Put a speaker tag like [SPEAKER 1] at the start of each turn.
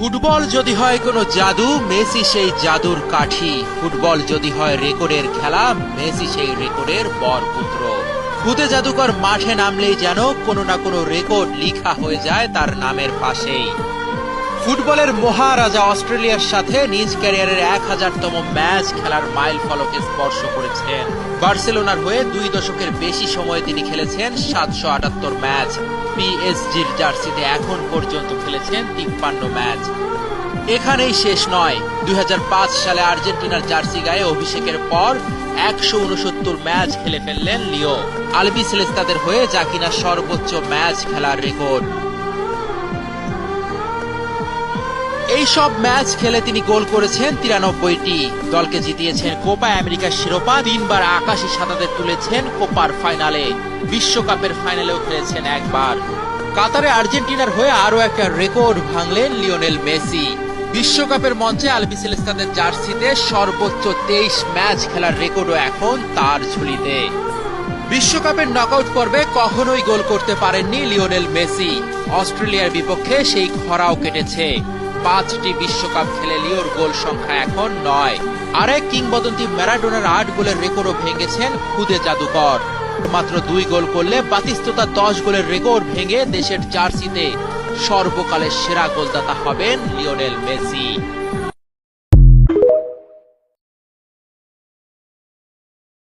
[SPEAKER 1] Football যদি হয় কোনো জাদু, মেসি সেই জাদুর কাঠি। ফুটবল যদি হয় রেকর্ডের খেলা, মেসি সেই রেকর্ডের বরপুত্র। খুদে জাদুকর মাঠে নামলেই যেন কোনো না কোনো রেকর্ড লিখা হয়ে যায় তার নামের পাশেই। ফুটবলের মহারাজা অস্ট্রেলিয়ার সাথে নিজ ক্যারিয়ারের 1000তম ম্যাচ খেলার মাইল ফলকে স্পর্শ করেছেন। বার্সেলোনার হয়ে 2 দশকের বেশি সময় তিনি খেলেছেন 778 ম্যাচ। পিএসজির জার্সিতে এখন পর্যন্ত খেলেছেন 53 ম্যাচ। এখানেই শেষ নয়, 2005 সালে আর্জেন্টিনার জার্সি গায়ে অভিষেকের পর 169 ম্যাচ খেলে ফেললেন লিও। আলবিসেলেস্তাদের হয়ে যা কিনা সর্বোচ্চ ম্যাচ খেলার রেকর্ড। এই সব ম্যাচ খেলে তিনি গোল করেছেন 93টি, দলকে জিতিয়েছেন কোপা আমেরিকার শিরোপা, 3 বার আকাশী সাদাতে তুলেছেন কোপার ফাইনালে, বিশ্বকাপের ফাইনালেও খেলেছেন একবার। কাতারে আর্জেন্টিনার হয়ে আরো একটা রেকর্ড ভাঙলেন লিওনেল মেসি। বিশ্বকাপের মঞ্চে আলবিসেলেস্তাদের জার্সিতে সর্বোচ্চ 23 ম্যাচ খেলার রেকর্ডও এখন তার ঝুলিতে। বিশ্বকাপের নকআউট পর্বে কখনোই গোল করতে পারেননি লিওনেল মেসি। অস্ট্রেলিয়ার বিপক্ষে সেই খরাও কেটেছে। 5টি বিশ্বকাপ খেলে লিওর গোল সংখ্যা এখন 9। আরেক কিংবদন্তি ম্যারাডোনার 8 গোলের রেকর্ডও ভেঙেছেন খুদে জাদুকর। মাত্র 2 গোল করলে বাতিস্তুতা 10 গোলের রেকর্ড ভেঙে দেশের জার্সিতে সর্বকালের সেরা গোলদাতা হবেন লিওনেল মেসি।